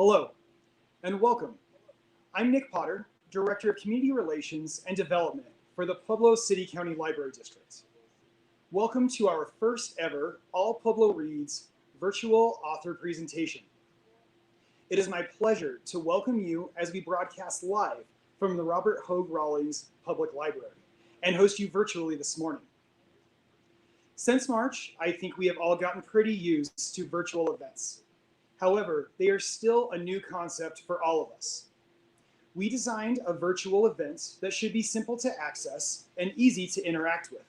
Hello, and welcome. I'm Nick Potter, Director of Community Relations and Development for the Pueblo City County Library District. Welcome to our first ever All Pueblo Reads virtual author presentation. It is my pleasure to welcome you as we broadcast live from the Robert Hogue Rawlings Public Library and host you virtually this morning. Since March, I think we have all gotten pretty used to virtual events. However, they are still a new concept for all of us. We designed a virtual event that should be simple to access and easy to interact with.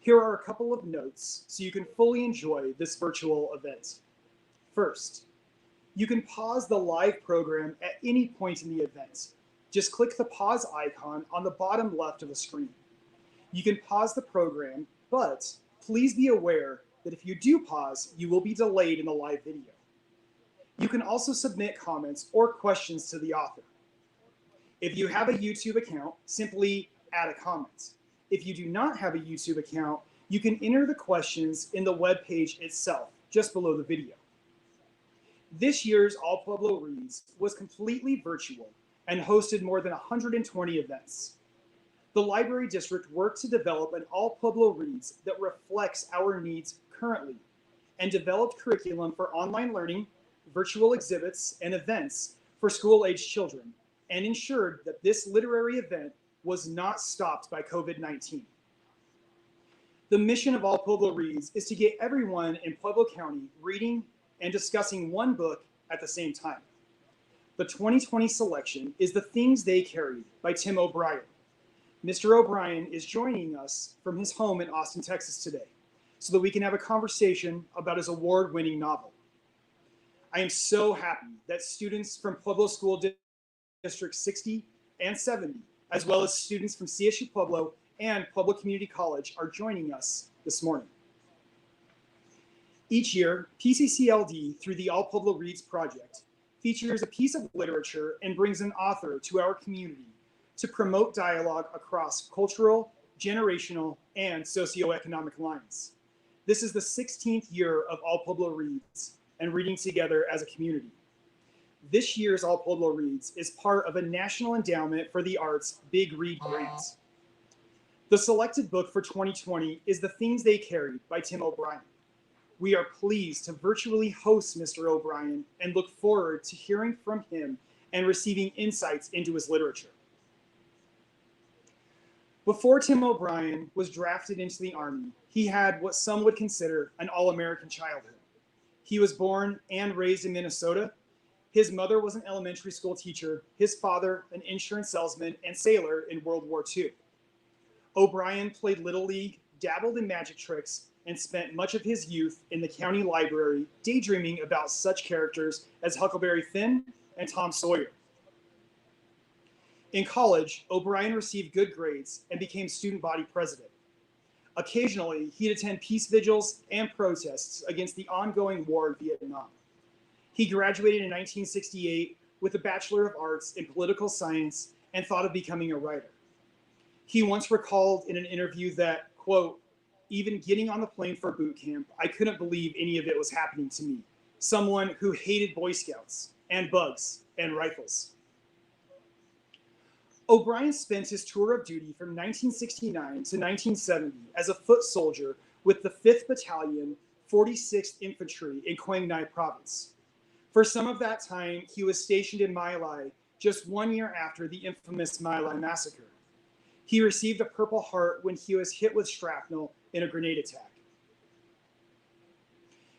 Here are a couple of notes so you can fully enjoy this virtual event. First, you can pause the live program at any point in the event. Just click the pause icon on the bottom left of the screen. You can pause the program, but please be aware that if you do pause, you will be delayed in the live video. You can also submit comments or questions to the author. If you have a YouTube account, simply add a comment. If you do not have a YouTube account, you can enter the questions in the web page itself, just below the video. This year's All Pueblo Reads was completely virtual and hosted more than 120 events. The Library District worked to develop an All Pueblo Reads that reflects our needs currently and developed curriculum for online learning, virtual exhibits, and events for school-aged children, and ensured that this literary event was not stopped by COVID-19. The mission of All Pueblo Reads is to get everyone in Pueblo County reading and discussing one book at the same time. The 2020 selection is The Things They Carried by Tim O'Brien. Mr. O'Brien is joining us from his home in Austin, Texas today, so that we can have a conversation about his award-winning novel. I am so happy that students from Pueblo School District 60 and 70, as well as students from CSU-Pueblo and Pueblo Community College are joining us this morning. Each year, PCCLD, through the All Pueblo Reads project, features a piece of literature and brings an author to our community to promote dialogue across cultural, generational, and socioeconomic lines. This is the 16th year of All Pueblo Reads and reading together as a community. This year's All Pueblo Reads is part of a National Endowment for the Arts Big Read grant. The selected book for 2020 is The Things They Carried by Tim O'Brien. We are pleased to virtually host Mr. O'Brien and look forward to hearing from him and receiving insights into his literature. Before Tim O'Brien was drafted into the Army, he had what some would consider an all-American childhood. He was born and raised in Minnesota. His mother was an elementary school teacher, his father an insurance salesman and sailor in World War II. O'Brien played Little League, dabbled in magic tricks, and spent much of his youth in the county library daydreaming about such characters as Huckleberry Finn and Tom Sawyer. In college, O'Brien received good grades and became student body president. Occasionally, he'd attend peace vigils and protests against the ongoing war in Vietnam. He graduated in 1968 with a Bachelor of Arts in Political Science and thought of becoming a writer. He once recalled in an interview that, quote, "Even getting on the plane for boot camp, I couldn't believe any of it was happening to me, someone who hated Boy Scouts and bugs and rifles." O'Brien spent his tour of duty from 1969 to 1970 as a foot soldier with the 5th Battalion, 46th Infantry in Quang Ngai Province. For some of that time, he was stationed in My Lai just 1 year after the infamous My Lai massacre. He received a Purple Heart when he was hit with shrapnel in a grenade attack.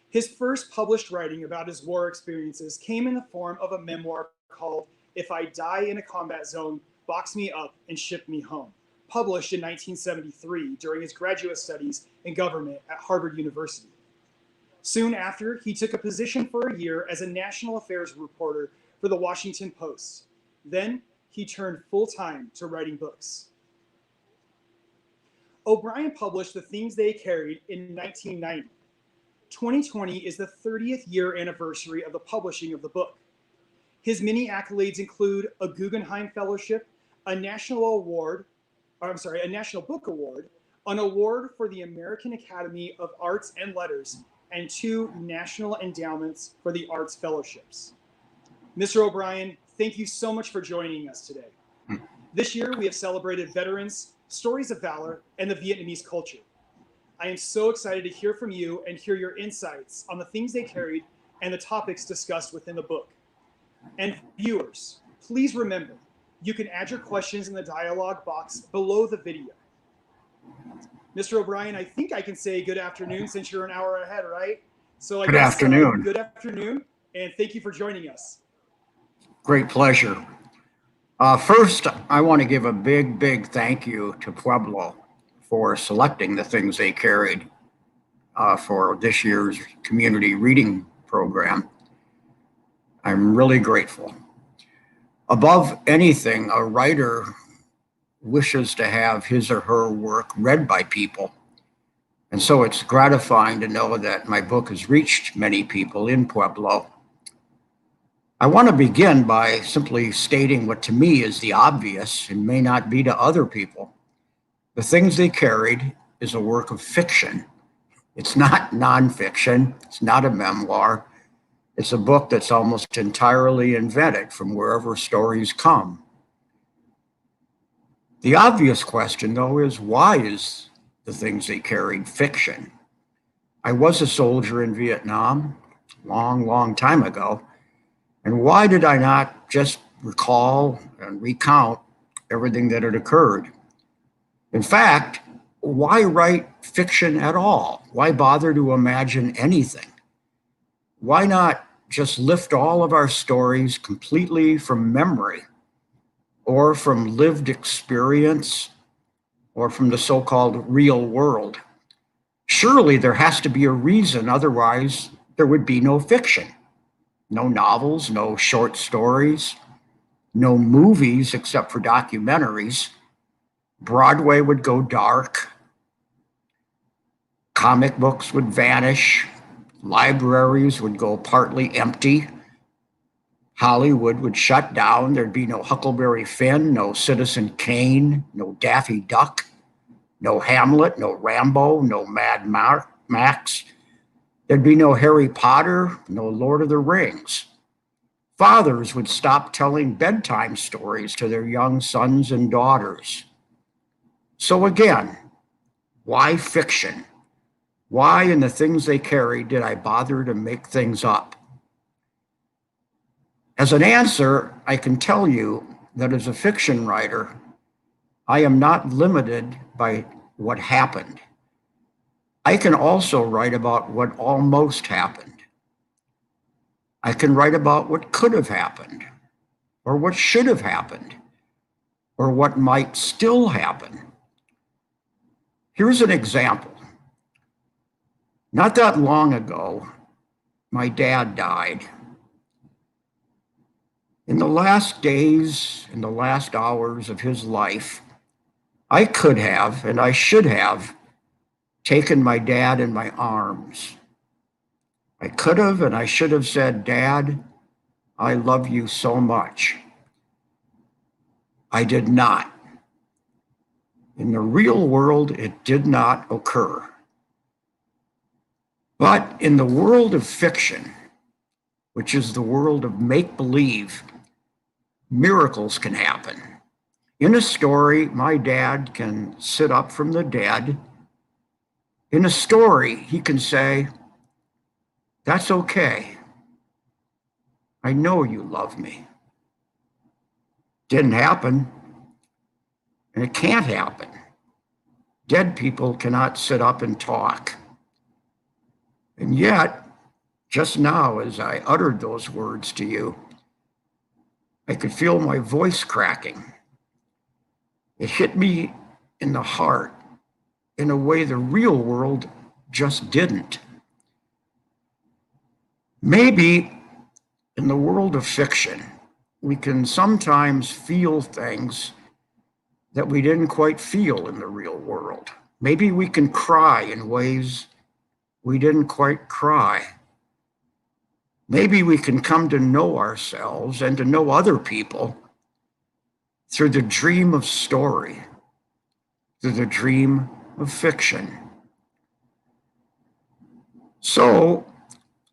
His first published writing about his war experiences came in the form of a memoir called If I Die in a Combat Zone, Box Me Up and Ship Me Home, published in 1973 during his graduate studies in government at Harvard University. Soon after, he took a position for a year as a national affairs reporter for the Washington Post. Then he turned full-time to writing books. O'Brien published The Things They Carried in 1990. 2020 is the 30th year anniversary of the publishing of the book. His many accolades include a Guggenheim Fellowship, a National Book Award, an award for the American Academy of Arts and Letters, and 2 National Endowments for the Arts Fellowships. Mr. O'Brien, thank you so much for joining us today. This year, we have celebrated veterans, stories of valor, and the Vietnamese culture. I am so excited to hear from you and hear your insights on the things they carried and the topics discussed within the book. And viewers, please remember, you can add your questions in the dialogue box below the video. Mr. O'Brien, I think I can say good afternoon since you're an hour ahead, right? So I Good guess afternoon. Good afternoon, and thank you for joining us. Great pleasure. First, I want to give a big thank you to Pueblo for selecting the things they carried for this year's community reading program. I'm really grateful. Above anything, a writer wishes to have his or her work read by people. And so it's gratifying to know that my book has reached many people in Pueblo. I want to begin by simply stating what to me is the obvious and may not be to other people. The Things They Carried is a work of fiction. It's not nonfiction. It's not a memoir. It's a book that's almost entirely invented from wherever stories come. The obvious question, though, is why is The Things They Carried fiction? I was a soldier in Vietnam long time ago. And why did I not just recall and recount everything that had occurred? In fact, why write fiction at all? Why bother to imagine anything? Why not just lift all of our stories completely from memory or from lived experience or from the so-called real world? Surely there has to be a reason, otherwise there would be no fiction. No novels, no short stories, no movies except for documentaries. Broadway would go dark. Comic books would vanish. Libraries would go partly empty. Hollywood would shut down. There'd be no Huckleberry Finn, no Citizen Kane, no Daffy Duck, no Hamlet, no Rambo, no Mad Max. There'd be no Harry Potter, no Lord of the Rings. Fathers would stop telling bedtime stories to their young sons and daughters. So again, why fiction? Why in The Things They Carried did I bother to make things up? As an answer, I can tell you that as a fiction writer, I am not limited by what happened. I can also write about what almost happened. I can write about what could have happened, or what should have happened, or what might still happen. Here's an example. Not that long ago, my dad died. In the last days, in the last hours of his life, I could have, and I should have, taken my dad in my arms. I could have and I should have said, "Dad, I love you so much." I did not. In the real world, it did not occur. But in the world of fiction, which is the world of make-believe, miracles can happen. In a story, my dad can sit up from the dead. In a story, he can say, "That's okay. I know you love me." Didn't happen, and it can't happen. Dead people cannot sit up and talk. And yet, just now, as I uttered those words to you, I could feel my voice cracking. It hit me in the heart in a way the real world just didn't. Maybe in the world of fiction, we can sometimes feel things that we didn't quite feel in the real world. Maybe we can cry in ways we didn't quite cry. Maybe we can come to know ourselves and to know other people through the dream of story, through the dream of fiction. So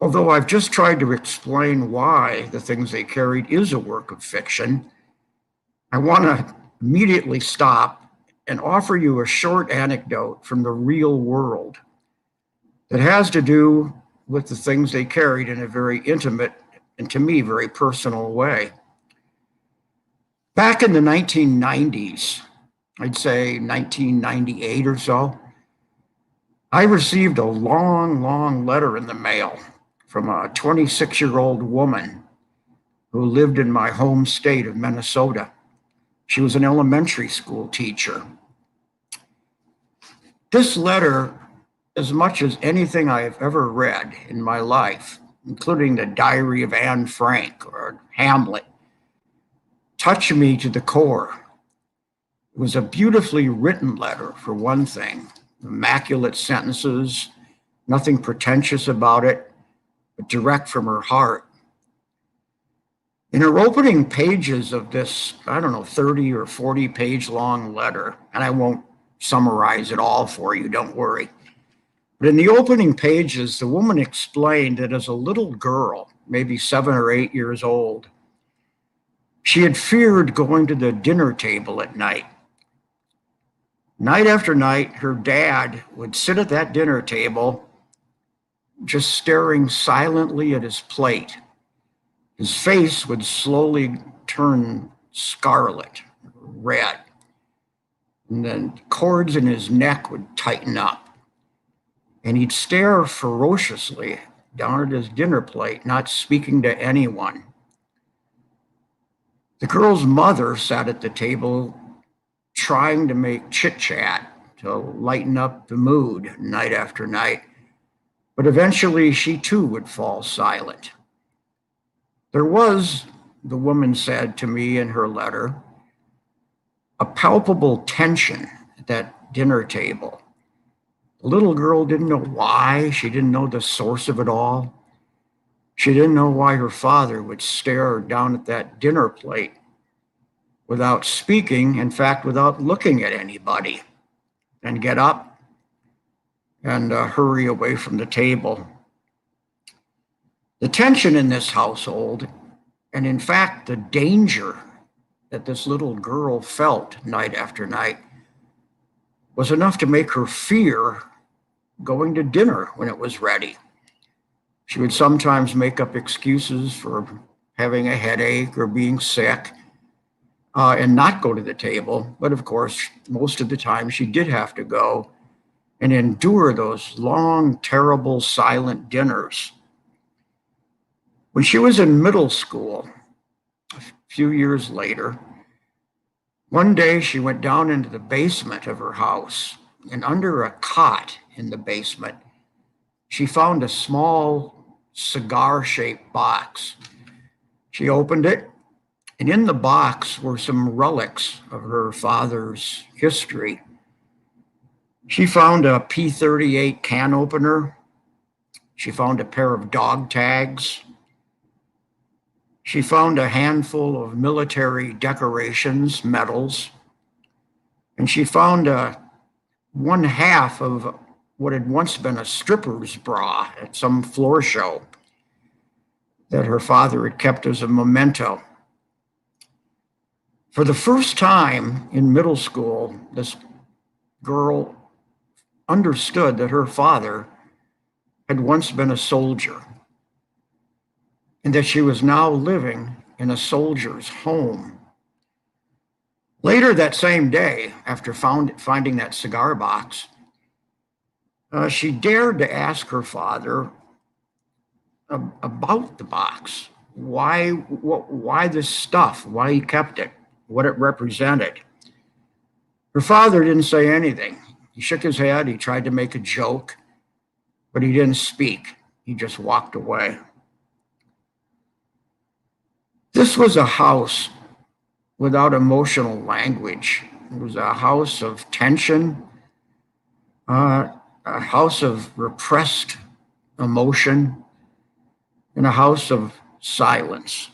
Although I've just tried to explain why The Things They Carried is a work of fiction, I want to immediately stop and offer you a short anecdote from the real world that has to do with the things they carried in a very intimate and, to me, very personal way. Back in the 1990s, I'd say 1998 or so, I received a long, long letter in the mail from a 26-year-old woman who lived in my home state of Minnesota. She was an elementary school teacher. This letter, as much as anything I have ever read in my life, including the Diary of Anne Frank or Hamlet, touched me to the core. It was a beautifully written letter, for one thing. Immaculate sentences, nothing pretentious about it, but direct from her heart. In her opening pages of this, 30 or 40 page long letter, and I won't summarize it all for you, don't worry. But in the opening pages, the woman explained that as a little girl, maybe 7 or 8 years old, she had feared going to the dinner table at night. Night after night, her dad would sit at that dinner table, just staring silently at his plate. His face would slowly turn scarlet, red, and then cords in his neck would tighten up. And he'd stare ferociously down at his dinner plate, not speaking to anyone. The girl's mother sat at the table trying to make chit-chat to lighten up the mood night after night, but eventually she too would fall silent. There was, the woman said to me in her letter, a palpable tension at that dinner table. The little girl didn't know why. She didn't know the source of it all. She didn't know why her father would stare down at that dinner plate without speaking, in fact, without looking at anybody, and get up and hurry away from the table. The tension in this household, and in fact, the danger that this little girl felt night after night, was enough to make her fear going to dinner when it was ready. She would sometimes make up excuses for having a headache or being sick and not go to the table. But of course, most of the time she did have to go and endure those long, terrible, silent dinners. When she was in middle school, a few years later, one day she went down into the basement of her house, and under a cot in the basement, she found a small cigar-shaped box. She opened it, and in the box were some relics of her father's history. She found a P-38 can opener. She found a pair of dog tags. She found a handful of military decorations, medals, and she found one half of what had once been a stripper's bra at some floor show that her father had kept as a memento. For the first time in middle school, this girl understood that her father had once been a soldier, and that she was now living in a soldier's home. Later that same day, after finding that cigar box, she dared to ask her father about the box. Why this stuff? Why he kept it? What it represented? Her father didn't say anything. He shook his head. He tried to make a joke, but he didn't speak. He just walked away. This was a house without emotional language. It was a house of tension, a house of repressed emotion, and a house of silence.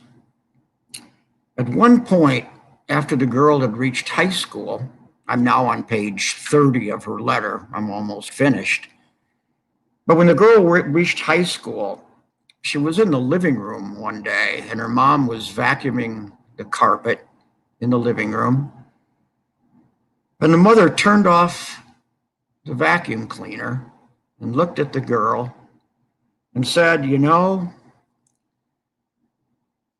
At one point, after the girl had reached high school, I'm now on page 30 of her letter, I'm almost finished. But when the girl reached high school, she was in the living room one day and her mom was vacuuming the carpet in the living room. And the mother turned off the vacuum cleaner and looked at the girl and said, "You know,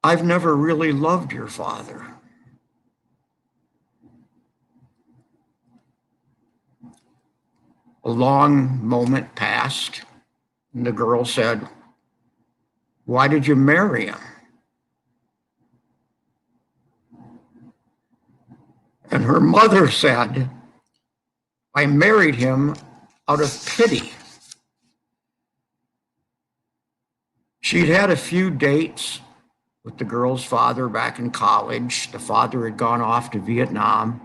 I've never really loved your father." A long moment passed, and the girl said, "Why did you marry him?" And her mother said, "I married him out of pity." She'd had a few dates with the girl's father back in college. The father had gone off to Vietnam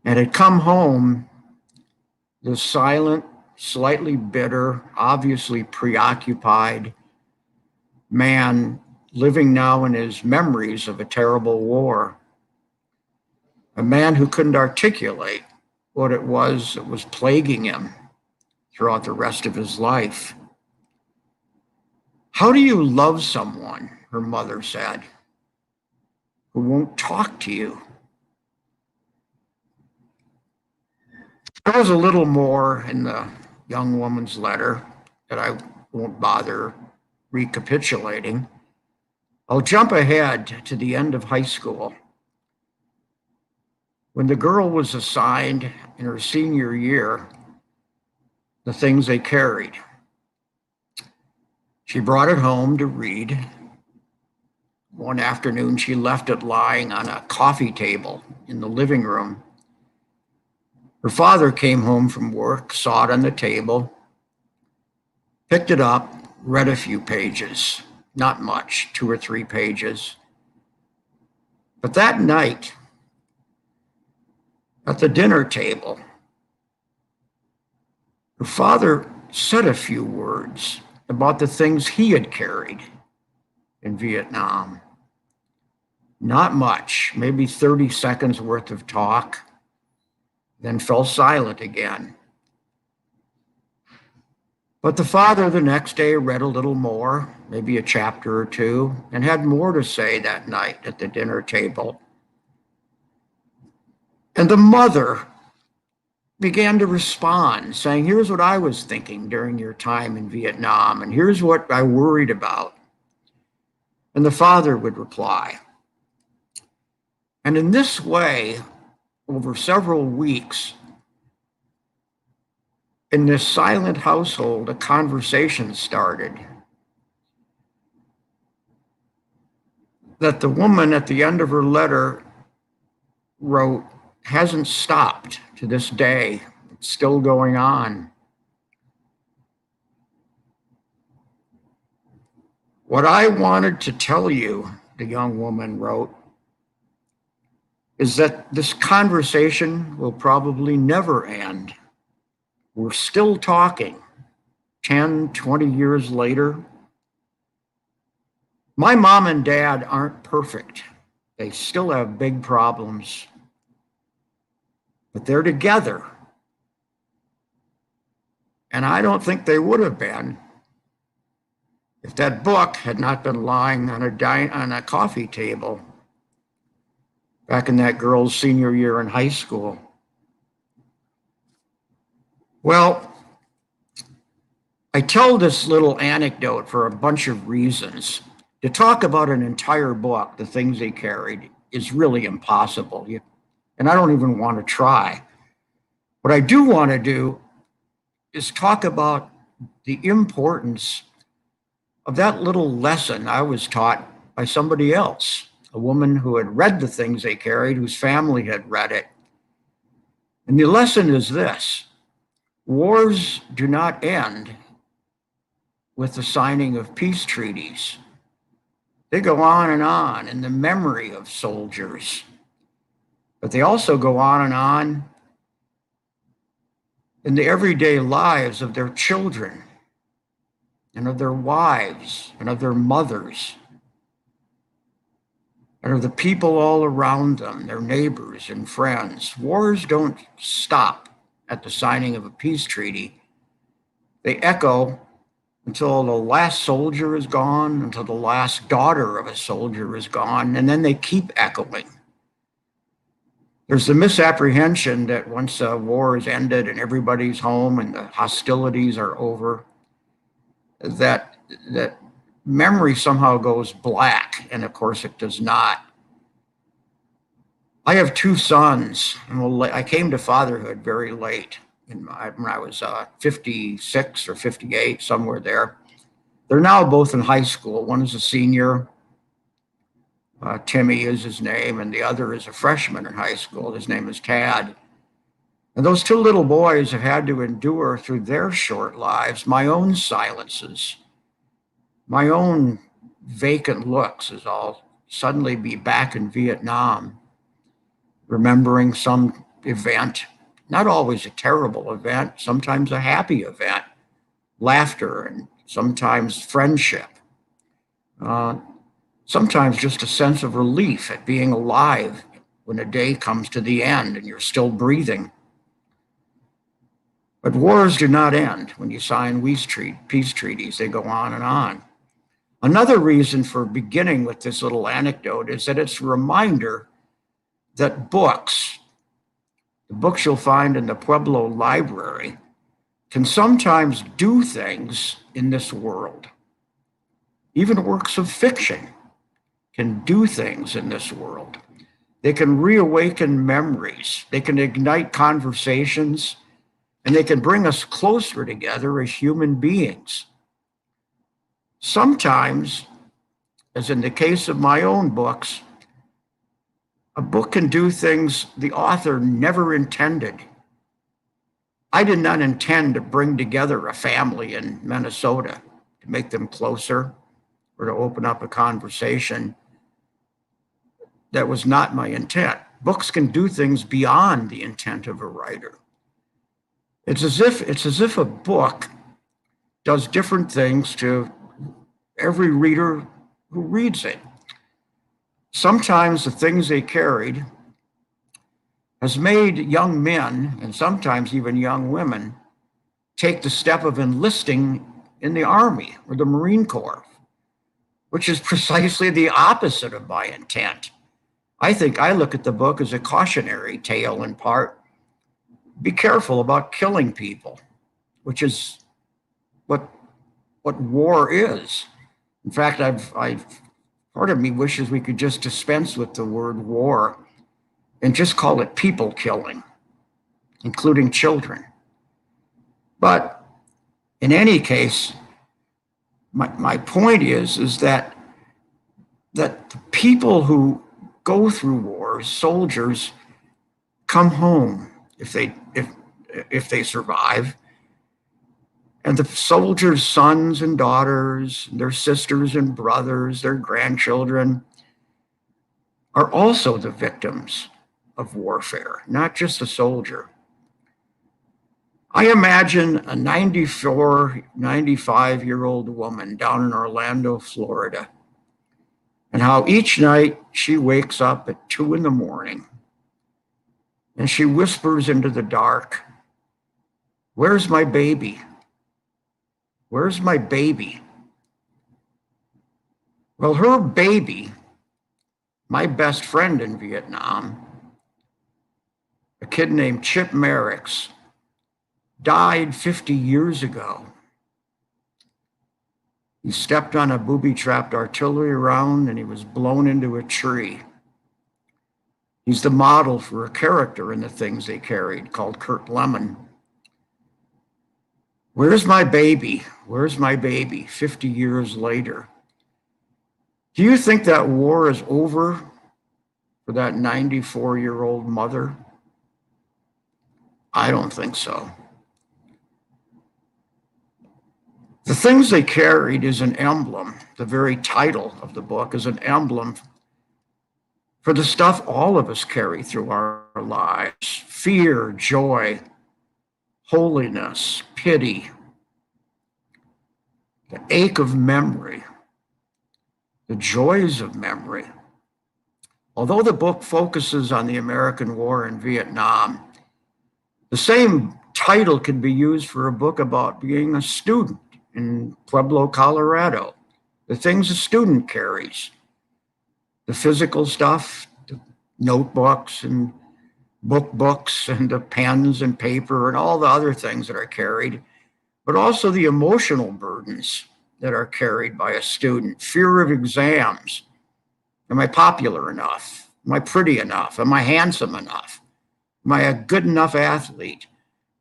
and had come home, the silent, slightly bitter, obviously preoccupied man living now in his memories of a terrible war. A man who couldn't articulate what it was that was plaguing him throughout the rest of his life. "How do you love someone," her mother said, "who won't talk to you?" There was a little more in the young woman's letter that I won't bother recapitulating. I'll jump ahead to the end of high school, when the girl was assigned in her senior year the things they carried. She brought it home to read. One afternoon, she left it lying on a coffee table in the living room. Her father came home from work, saw it on the table, picked it up, read a few pages, not much, 2 or 3 pages. But that night, at the dinner table, her father said a few words about the things he had carried in Vietnam. Not much, maybe 30 seconds worth of talk, then fell silent again. But the father the next day read a little more, maybe a chapter or two, and had more to say that night at the dinner table. And the mother began to respond, saying, "Here's what I was thinking during your time in Vietnam, and here's what I worried about." And the father would reply. And in this way, over several weeks, in this silent household, a conversation started that the woman at the end of her letter wrote hasn't stopped to this day. It's still going on. "What I wanted to tell you," the young woman wrote, "is that this conversation will probably never end. We're still talking 10, 20 years later. My mom and dad aren't perfect. They still have big problems, but they're together. And I don't think they would have been if that book had not been lying on a coffee table back in that girl's senior year in high school." Well, I tell this little anecdote for a bunch of reasons. To talk about an entire book, the things they carried, is really impossible. And I don't even want to try. What I do want to do is talk about the importance of that little lesson I was taught by somebody else, a woman who had read the things they carried, whose family had read it. And the lesson is this: wars do not end with the signing of peace treaties. They go on in the memory of soldiers, but they also go on in the everyday lives of their children and of their wives and of their mothers and of the people all around them, their neighbors and friends. Wars don't stop at the signing of a peace treaty. They echo until the last soldier is gone, until the last daughter of a soldier is gone, and then they keep echoing. There's the misapprehension that once a war is ended and everybody's home and the hostilities are over, that memory somehow goes black, and of course it does not. I have two sons, and I came to fatherhood very late. When I was 56 or 58, somewhere there. They're now both in high school. One is a senior, Timmy is his name, and the other is a freshman in high school. His name is Tad. And those two little boys have had to endure through their short lives my own silences, my own vacant looks as I'll suddenly be back in Vietnam, remembering some event, not always a terrible event, sometimes a happy event, laughter, and sometimes friendship. Sometimes just a sense of relief at being alive when a day comes to the end and you're still breathing. But wars do not end when you sign peace treaties. They go on and on. Another reason for beginning with this little anecdote is that it's a reminder that the books you'll find in the Pueblo library, can sometimes do things in this world. Even works of fiction can do things in this world. They can reawaken memories. They can ignite conversations, and they can bring us closer together as human beings. Sometimes, as in the case of my own books, a book can do things the author never intended. I did not intend to bring together a family in Minnesota to make them closer or to open up a conversation. That was not my intent. Books can do things beyond the intent of a writer. It's as if a book does different things to every reader who reads it. Sometimes the things they carried has made young men, and sometimes even young women, take the step of enlisting in the Army or the Marine Corps, which is precisely the opposite of my intent. I think I look at the book as a cautionary tale in part. Be careful about killing people, which is what war is. In fact, part of me wishes we could just dispense with the word war and just call it people killing, including children. But in any case, my point is that the people who go through wars, soldiers, come home if they survive. And the soldiers' sons and daughters, their sisters and brothers, their grandchildren are also the victims of warfare, not just a soldier. I imagine a 94, 95-year-old woman down in Orlando, Florida, and how each night she wakes up at 2 a.m. and she whispers into the dark, "Where's my baby? Where's my baby?" Well, her baby, my best friend in Vietnam, a kid named Chip Merricks, died 50 years ago. He stepped on a booby-trapped artillery round and he was blown into a tree. He's the model for a character in the things they carried called Kurt Lemon. Where's my baby? Where's my baby? 50 years later. Do you think that war is over for that 94-year-old mother? I don't think so. The things they carried is an emblem. The very title of the book is an emblem for the stuff all of us carry through our lives: fear, joy, holiness, pity, the ache of memory, the joys of memory. Although the book focuses on the American war in Vietnam, the same title can be used for a book about being a student in Pueblo, Colorado, the things a student carries, the physical stuff, the notebooks and books and the pens and paper and all the other things that are carried, but also the emotional burdens that are carried by a student. Fear of exams. Am I popular enough? Am I pretty enough? Am I handsome enough? Am I a good enough athlete?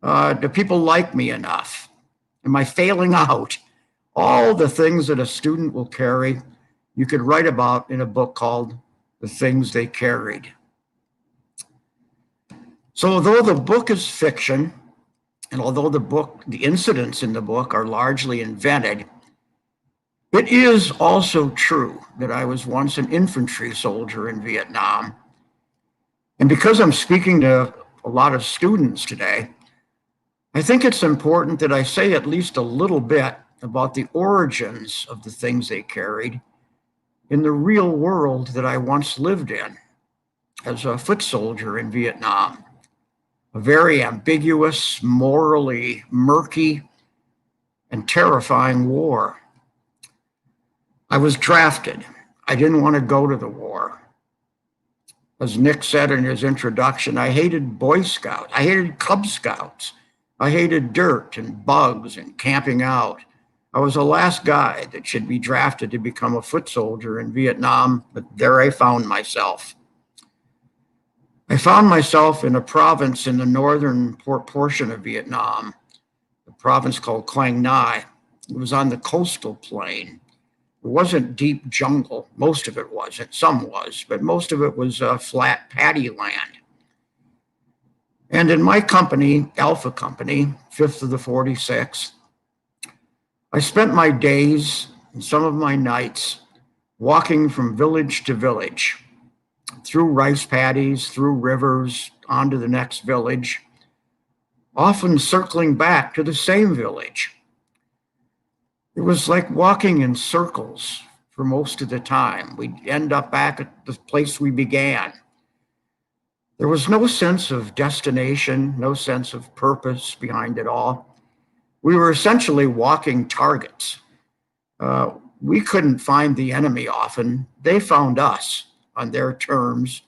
Do people like me enough? Am I failing out? All the things that a student will carry, you could write about in a book called The Things They Carried. So although the book is fiction, and although the incidents in the book are largely invented, it is also true that I was once an infantry soldier in Vietnam. And because I'm speaking to a lot of students today, I think it's important that I say at least a little bit about the origins of the things they carried in the real world that I once lived in as a foot soldier in Vietnam. A very ambiguous, morally murky, and terrifying war. I was drafted. I didn't want to go to the war. As Nick said in his introduction, I hated Boy Scouts. I hated Cub Scouts. I hated dirt and bugs and camping out. I was the last guy that should be drafted to become a foot soldier in Vietnam, but there I found myself. I found myself in a province in the northern portion of Vietnam, a province called Quang Nai. It was on the coastal plain. It wasn't deep jungle. Most of it wasn't. Some was, but most of it was flat paddy land. And in my company, Alpha Company, 5th of the 46th, I spent my days and some of my nights walking from village to village, through rice paddies, through rivers, onto the next village, often circling back to the same village. It was like walking in circles for most of the time. We'd end up back at the place we began. There was no sense of destination, no sense of purpose behind it all. We were essentially walking targets. We couldn't find the enemy often. They found us on their terms.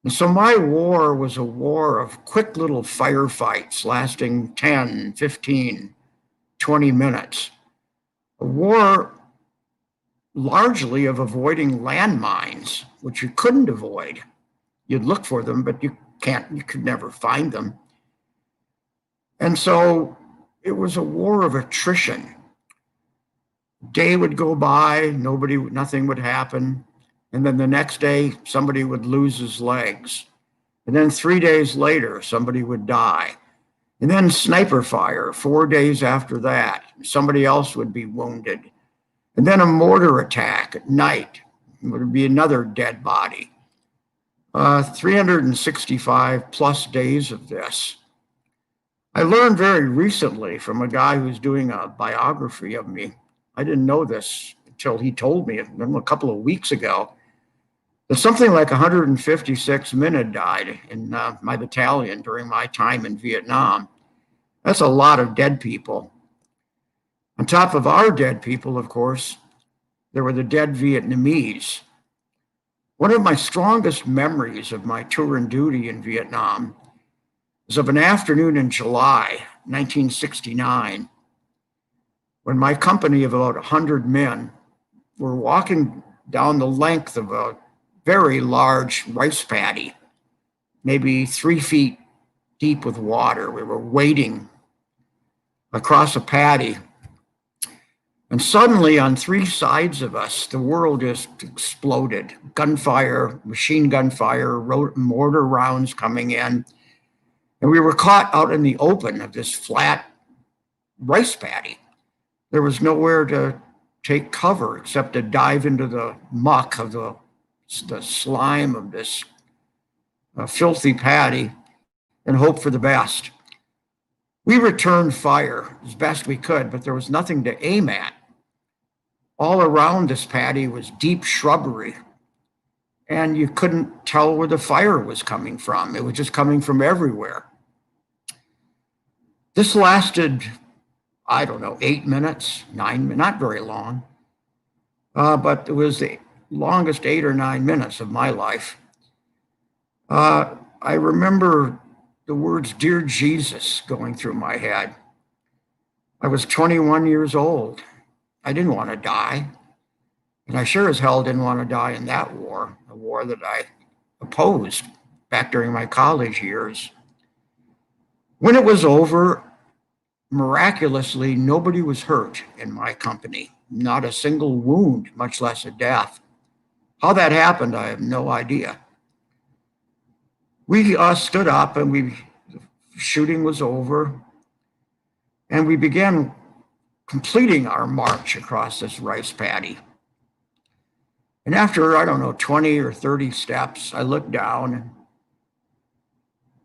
And so my war was a war of quick little firefights lasting 10, 15, 20 minutes. A war largely of avoiding landmines, which you couldn't avoid. You'd look for them, but you could never find them. And so it was a war of attrition. Day would go by, nothing would happen. And then the next day, somebody would lose his legs. And then 3 days later, somebody would die. And then sniper fire, 4 days after that, somebody else would be wounded. And then a mortar attack at night, would be another dead body. 365 plus days of this. I learned very recently from a guy who's doing a biography of me. I didn't know this until he told me a couple of weeks ago. That something like 156 men had died in my battalion during my time in Vietnam. That's a lot of dead people. On top of our dead people, of course, there were the dead Vietnamese. One of my strongest memories of my tour and duty in Vietnam is of an afternoon in July 1969, when my company of about 100 men were walking down the length of a very large rice paddy, maybe 3 feet deep with water. We were wading across a paddy. And suddenly on 3 sides of us, the world just exploded. Gunfire, machine gun fire, mortar rounds coming in. And we were caught out in the open of this flat rice paddy. There was nowhere to take cover except to dive into the muck of the slime of this filthy paddy and hope for the best. We returned fire as best we could, but there was nothing to aim at. All around this paddy was deep shrubbery, and you couldn't tell where the fire was coming from. It was just coming from everywhere. This lasted I don't know, 8 minutes, 9, not very long. But it was the longest 8 or 9 minutes of my life. I remember the words, "Dear Jesus," going through my head. I was 21 years old. I didn't want to die. And I sure as hell didn't want to die in that war, a war that I opposed back during my college years. When it was over, miraculously, nobody was hurt in my company, not a single wound, much less a death. How that happened, I have no idea. We stood up and the shooting was over, and we began completing our march across this rice paddy. And after, I don't know, 20 or 30 steps, I looked down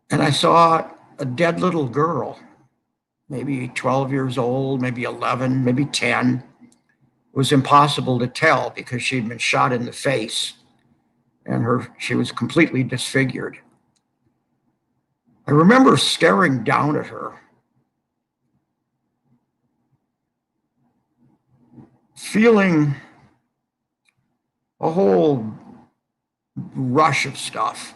and I saw a dead little girl, maybe 12 years old, maybe 11, maybe 10. It was impossible to tell because she'd been shot in the face and she was completely disfigured. I remember staring down at her, feeling a whole rush of stuff,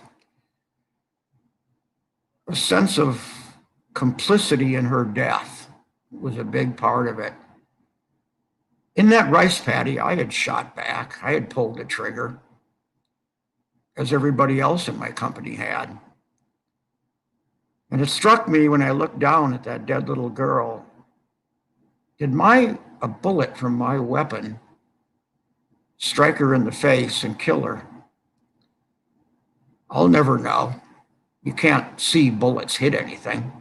a sense of complicity in her death was a big part of it. In that rice paddy, I had shot back. I had pulled the trigger, as everybody else in my company had. And it struck me when I looked down at that dead little girl, did a bullet from my weapon strike her in the face and kill her? I'll never know. You can't see bullets hit anything.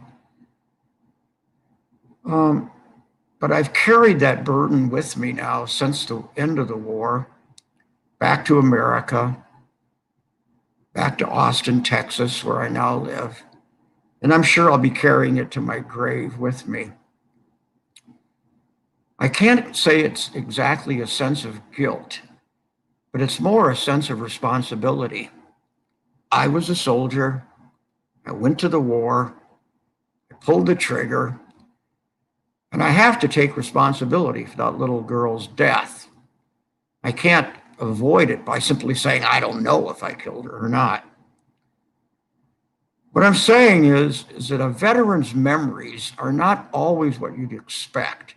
But I've carried that burden with me now since the end of the war, back to America, back to Austin, Texas, where I now live. And I'm sure I'll be carrying it to my grave with me. I can't say it's exactly a sense of guilt, but it's more a sense of responsibility. I was a soldier. I went to the war. I pulled the trigger. And I have to take responsibility for that little girl's death. I can't avoid it by simply saying, I don't know if I killed her or not. What I'm saying is that a veteran's memories are not always what you'd expect.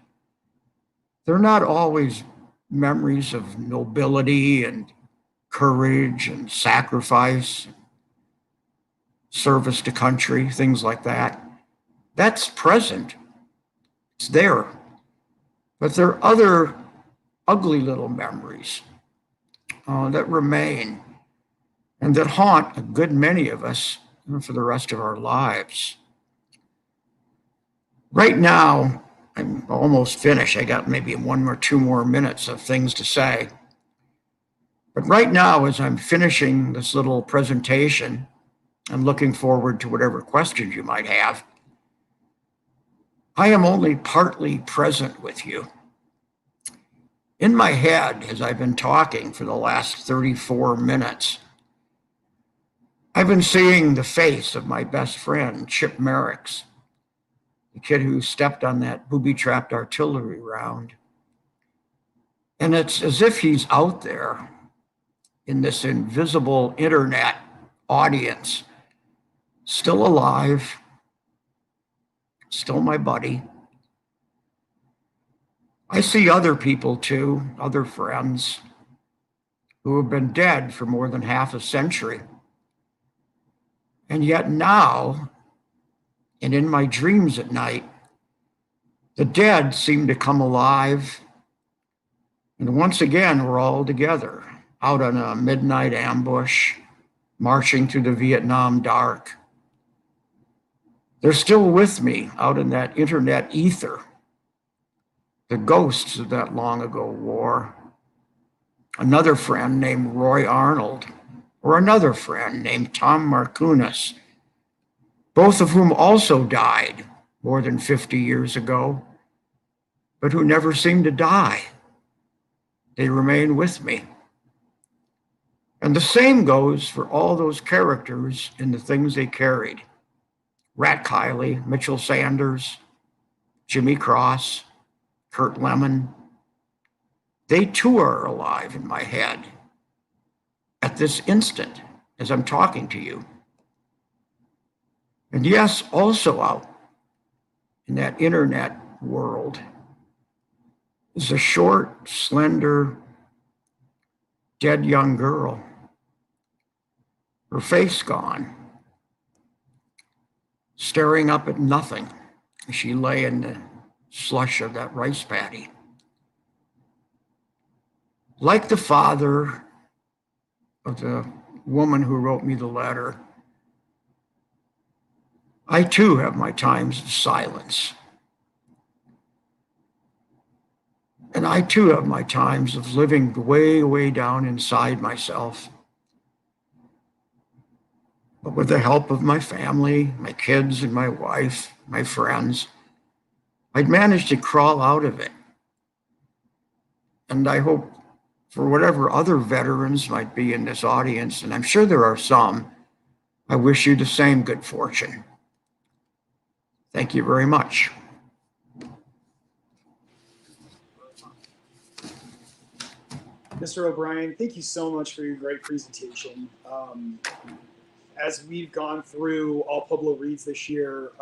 They're not always memories of nobility and courage and sacrifice, service to country, things like that. That's present. It's there. But there are other ugly little memories that remain and that haunt a good many of us for the rest of our lives. Right now, I'm almost finished. I got maybe 1 or 2 more minutes of things to say. But right now, as I'm finishing this little presentation, I'm looking forward to whatever questions you might have. I am only partly present with you. In my head, as I've been talking for the last 34 minutes, I've been seeing the face of my best friend, Chip Merricks, the kid who stepped on that booby-trapped artillery round. And it's as if he's out there in this invisible internet audience, still alive, still my buddy. I see other people too, other friends who have been dead for more than half a century. And yet now, and in my dreams at night, the dead seem to come alive. And once again, we're all together out on a midnight ambush, marching through the Vietnam dark. They're still with me out in that internet ether, the ghosts of that long ago war. Another friend named Roy Arnold, or another friend named Tom Markunas, both of whom also died more than 50 years ago, but who never seemed to die. They remain with me. And the same goes for all those characters in the things they carried. Rat Kiley, Mitchell Sanders, Jimmy Cross, Kurt Lemon, they too are alive in my head at this instant as I'm talking to you. And yes, also out in that internet world is a short, slender, dead young girl, her face gone, staring up at nothing as she lay in the slush of that rice paddy. Like the father of the woman who wrote me the letter, I too have my times of silence. And I too have my times of living way, way down inside myself. But with the help of my family, my kids and my wife, my friends, I'd managed to crawl out of it. And I hope for whatever other veterans might be in this audience, and I'm sure there are some, I wish you the same good fortune. Thank you very much. Mr. O'Brien, thank you so much for your great presentation. As we've gone through All Pueblo Reads this year,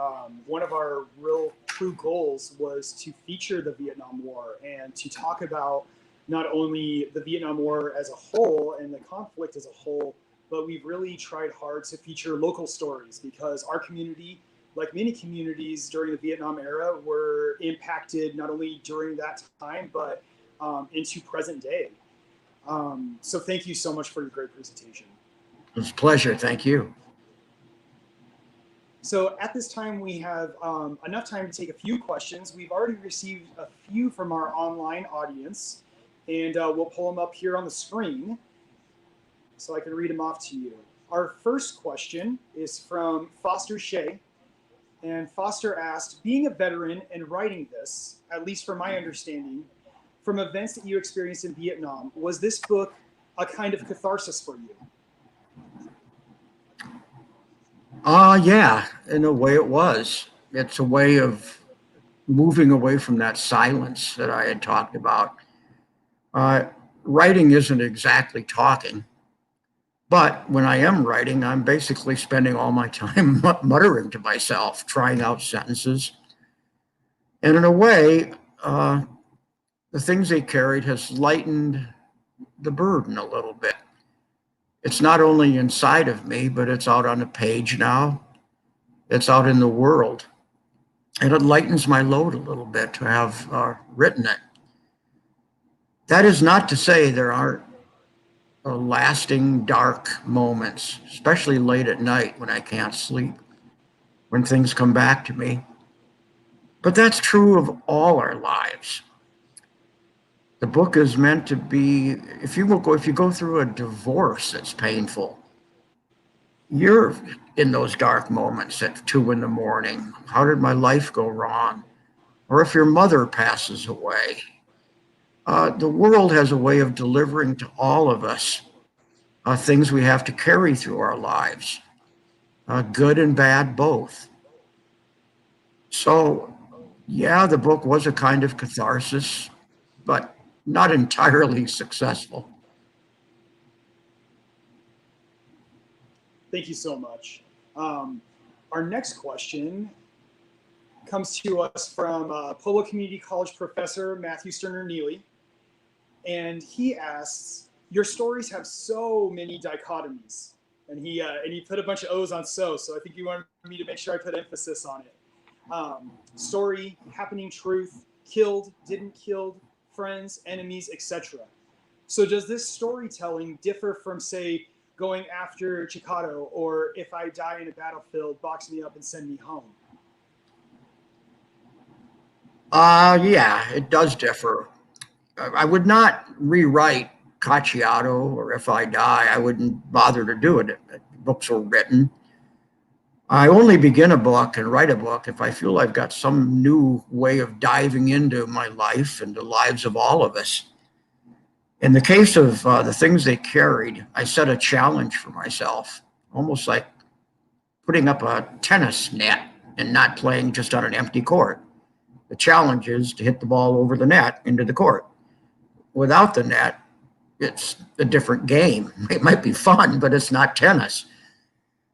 one of our real true goals was to feature the Vietnam War and to talk about not only the Vietnam War as a whole and the conflict as a whole, but we've really tried hard to feature local stories because our community, like many communities during the Vietnam era, were impacted not only during that time, but into present day. So thank you so much for your great presentation. It was a pleasure. Thank you. So at this time, we have enough time to take a few questions. We've already received a few from our online audience, and we'll pull them up here on the screen so I can read them off to you. Our first question is from Foster Shea. And Foster asked, being a veteran and writing this, at least from my understanding, from events that you experienced in Vietnam, was this book a kind of catharsis for you? Yeah, in a way it was. It's a way of moving away from that silence that I had talked about. Writing isn't exactly talking, but when I am writing, I'm basically spending all my time muttering to myself, trying out sentences. And in a way, the things they carried has lightened the burden a little bit. It's not only inside of me, but it's out on the page now. It's out in the world. And it lightens my load a little bit to have written it. That is not to say there aren't lasting dark moments, especially late at night when I can't sleep, when things come back to me. But that's true of all our lives. The book is meant to be, if you go through a divorce that's painful, you're in those dark moments at 2 a.m. How did my life go wrong? Or if your mother passes away, the world has a way of delivering to all of us things we have to carry through our lives, good and bad both. So, yeah, the book was a kind of catharsis, but not entirely successful. Thank you so much. Our next question comes to us from Pueblo Community College professor Matthew Sterner Neely. And he asks, your stories have so many dichotomies. And he put a bunch of O's on so I think you wanted me to make sure I put emphasis on it. Story, happening truth, killed, didn't killed, friends, enemies, etc. So does this storytelling differ from, say, going after Chicado, or if I die in a battlefield, box me up and send me home? Yeah, it does differ. I would not rewrite Cacciato, or If I Die. I wouldn't bother to do it. Books were written. I only begin a book and write a book if I feel I've got some new way of diving into my life and the lives of all of us. In the case of the things they carried, I set a challenge for myself, almost like putting up a tennis net and not playing just on an empty court. The challenge is to hit the ball over the net into the court. Without the net, it's a different game. It might be fun, but it's not tennis.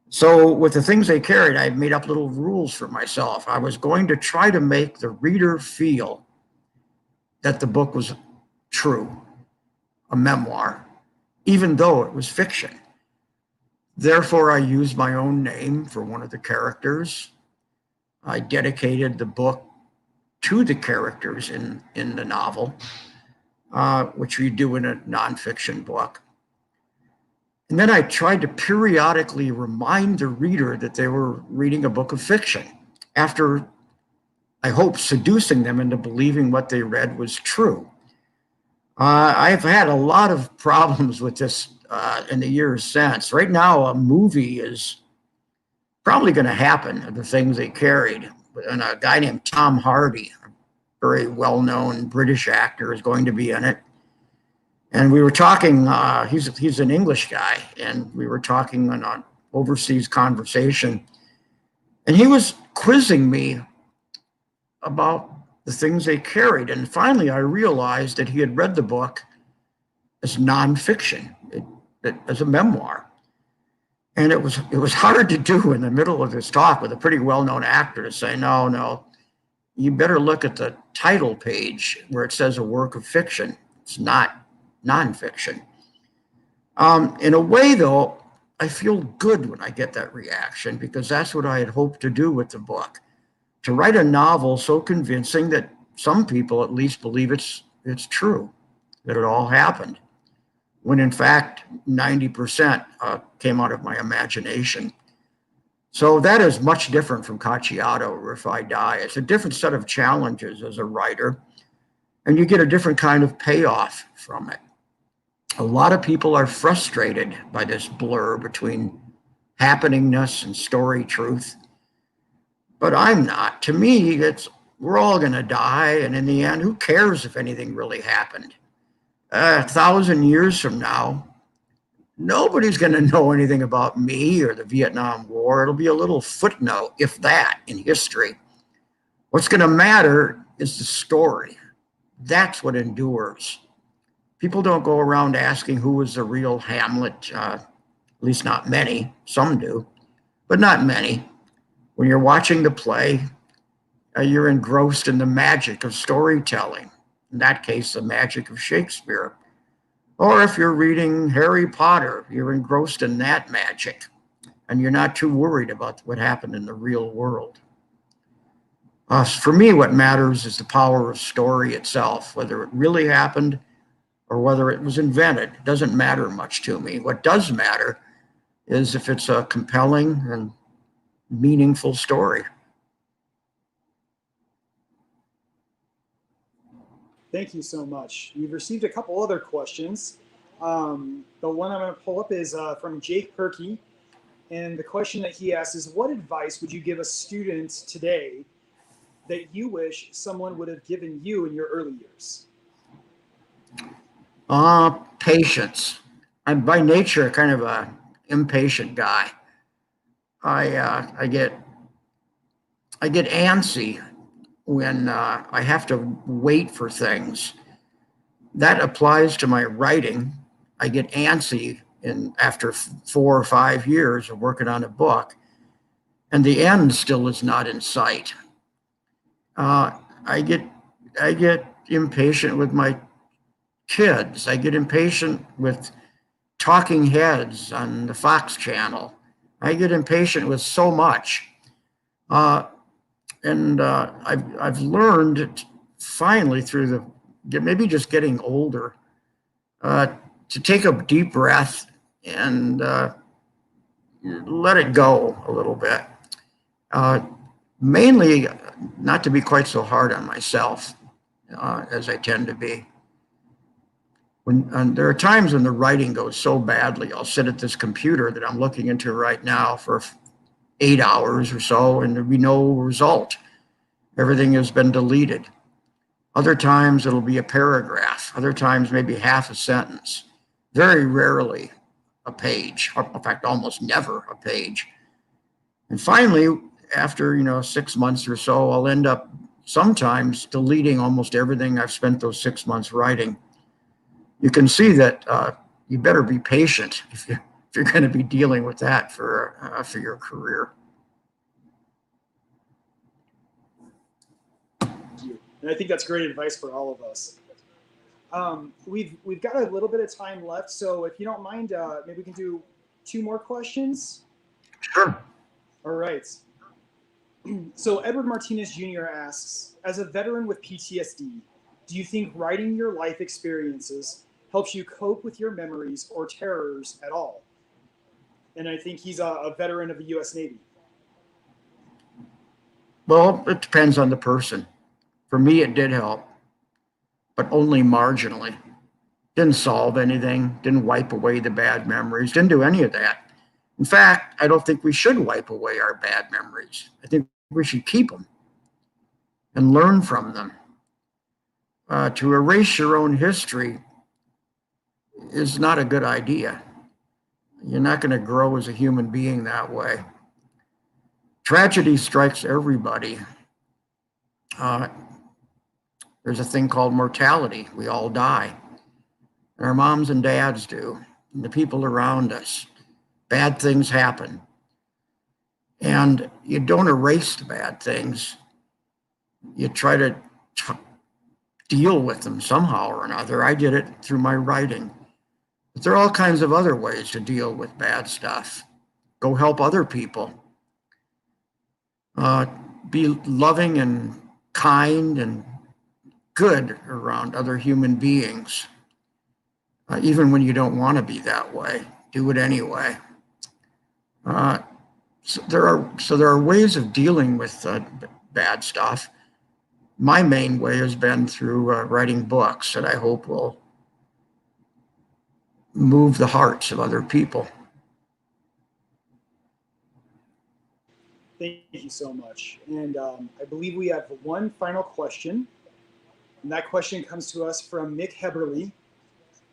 So with the things they carried, I made up little rules for myself. I was going to try to make the reader feel that the book was true, a memoir, even though it was fiction. Therefore, I used my own name for one of the characters. I dedicated the book to the characters in the novel, which we do in a nonfiction book. And then I tried to periodically remind the reader that they were reading a book of fiction after, I hope, seducing them into believing what they read was true. I've had a lot of problems with this in the years since. Right now, a movie is probably going to happen of the things they carried. And a guy named Tom Hardy, a very well-known British actor, is going to be in it. And we were talking, he's an English guy, and we were talking on an overseas conversation. And he was quizzing me about the things they carried. And finally, I realized that he had read the book as nonfiction, as a memoir. And it was hard to do in the middle of this talk with a pretty well-known actor to say, no, you better look at the title page where it says a work of fiction. It's not nonfiction. In a way, though, I feel good when I get that reaction, because that's what I had hoped to do with the book, to write a novel so convincing that some people at least believe it's true, that it all happened, when in fact 90% came out of my imagination. So that is much different from Cacciato or If I Die. It's a different set of challenges as a writer, and you get a different kind of payoff from it. A lot of people are frustrated by this blur between happeningness and story truth, but I'm not. To me, we're all going to die, and in the end, who cares if anything really happened? 1,000 years from now, nobody's going to know anything about me or the Vietnam War. It'll be a little footnote, if that, in history. What's going to matter is the story. That's what endures. People don't go around asking who was the real Hamlet, at least not many. Some do, but not many. When you're watching the play, you're engrossed in the magic of storytelling. In that case, the magic of Shakespeare. Or if you're reading Harry Potter, you're engrossed in that magic, and you're not too worried about what happened in the real world. For me, what matters is the power of story itself, whether it really happened or whether it was invented. It doesn't matter much to me. What does matter is if it's a compelling and meaningful story. Thank you so much. We've received a couple other questions. The one I'm going to pull up is from Jake Perkey. And the question that he asked is, what advice would you give a student today that you wish someone would have given you in your early years? Patience. I'm by nature kind of a impatient guy. I get antsy when I have to wait for things. That applies to my writing. I get antsy after 4 or 5 years of working on a book, and the end still is not in sight. I get impatient with my kids. I get impatient with talking heads on the Fox channel. I get impatient with so much. And I've learned finally through maybe just getting older, to take a deep breath and let it go a little bit. Mainly not to be quite so hard on myself as I tend to be. There are times when the writing goes so badly, I'll sit at this computer that I'm looking into right now for 8 hours or so, and there'll be no result. Everything has been deleted. Other times it'll be a paragraph. Other times maybe half a sentence. Very rarely a page. In fact, almost never a page. And finally, after 6 months or so, I'll end up sometimes deleting almost everything I've spent those 6 months writing. You can see that you better be patient if you're going to be dealing with that for your career. And I think that's great advice for all of us. We've got a little bit of time left, so if you don't mind, maybe we can do 2 more questions. Sure. All right. So Edward Martinez Jr. asks, as a veteran with PTSD, do you think writing your life experiences helps you cope with your memories or terrors at all? And I think he's a veteran of the U.S. Navy. Well, it depends on the person. For me, it did help, but only marginally. Didn't solve anything, didn't wipe away the bad memories, didn't do any of that. In fact, I don't think we should wipe away our bad memories. I think we should keep them and learn from them. To erase your own history is not a good idea. You're not going to grow as a human being that way. Tragedy strikes everybody. There's a thing called mortality. We all die. And our moms and dads do, and the people around us. Bad things happen. And you don't erase the bad things. You try to deal with them somehow or another. I did it through my writing. But there are all kinds of other ways to deal with bad stuff. Go help other people. Be loving and kind and good around other human beings. Even when you don't want to be that way, do it anyway. So there are ways of dealing with bad stuff. My main way has been through writing books that I hope will move the hearts of other people. Thank you so much. And I believe we have one final question. And that question comes to us from Mick Heberly.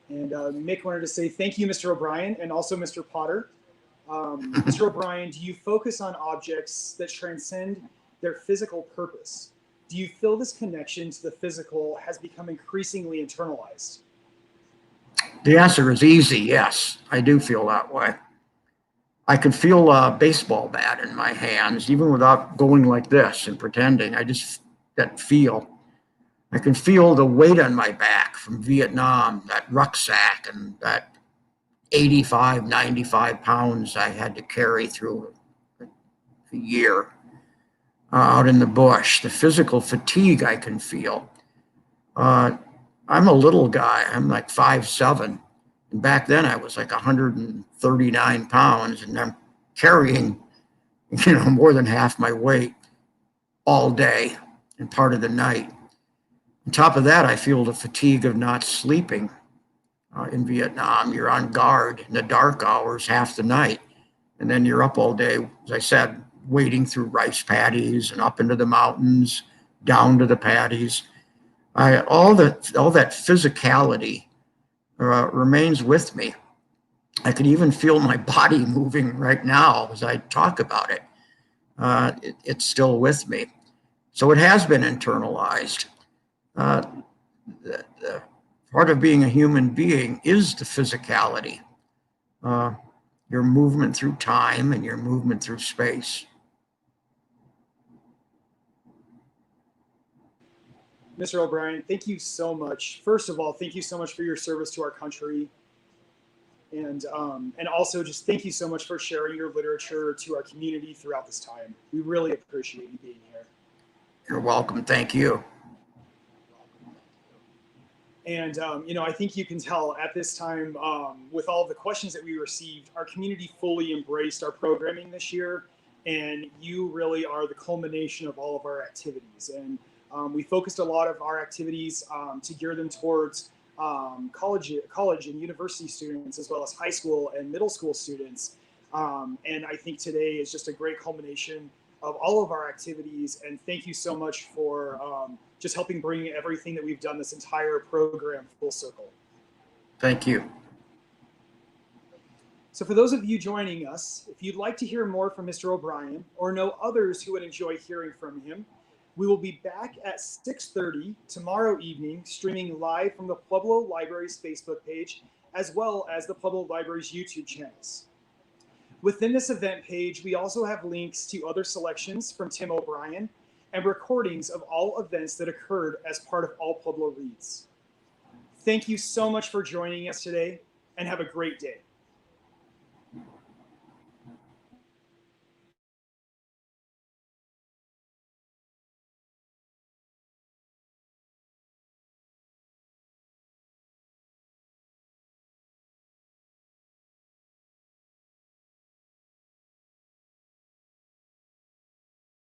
And Mick wanted to say thank you, Mr. O'Brien, and also Mr. Potter. Mr. O'Brien, do you focus on objects that transcend their physical purpose? Do you feel this connection to the physical has become increasingly internalized? The answer is easy, yes. I do feel that way. I can feel a baseball bat in my hands, even without going like this and pretending. I just that feel. I can feel the weight on my back from Vietnam, that rucksack and that 85, 95 pounds I had to carry through a year out in the bush. The physical fatigue I can feel. I'm a little guy. I'm like 5'7". And back then I was like 139 pounds, and I'm carrying, more than half my weight all day and part of the night. On top of that, I feel the fatigue of not sleeping. In Vietnam, you're on guard in the dark hours half the night, and then you're up all day, as I said, wading through rice paddies and up into the mountains, down to the paddies. All that physicality remains with me. I can even feel my body moving right now as I talk about it. It's still with me. So it has been internalized. The part of being a human being is the physicality, your movement through time and your movement through space. Mr. O'Brien, thank you so much. First of all, thank you so much for your service to our country. And also just thank you so much for sharing your literature to our community throughout this time. We really appreciate you being here. You're welcome. Thank you. And, I think you can tell at this time, with all the questions that we received, our community fully embraced our programming this year. And you really are the culmination of all of our activities. And we focused a lot of our activities to gear them towards college and university students, as well as high school and middle school students. And I think today is just a great culmination of all of our activities. And thank you so much for just helping bring everything that we've done this entire program full circle. Thank you. So for those of you joining us, if you'd like to hear more from Mr. O'Brien or know others who would enjoy hearing from him, We will be back at 6:30 tomorrow evening, streaming live from the Pueblo Library's Facebook page, as well as the Pueblo Library's YouTube channels. Within this event page, we also have links to other selections from Tim O'Brien and recordings of all events that occurred as part of All Pueblo Reads. Thank you so much for joining us today, and have a great day.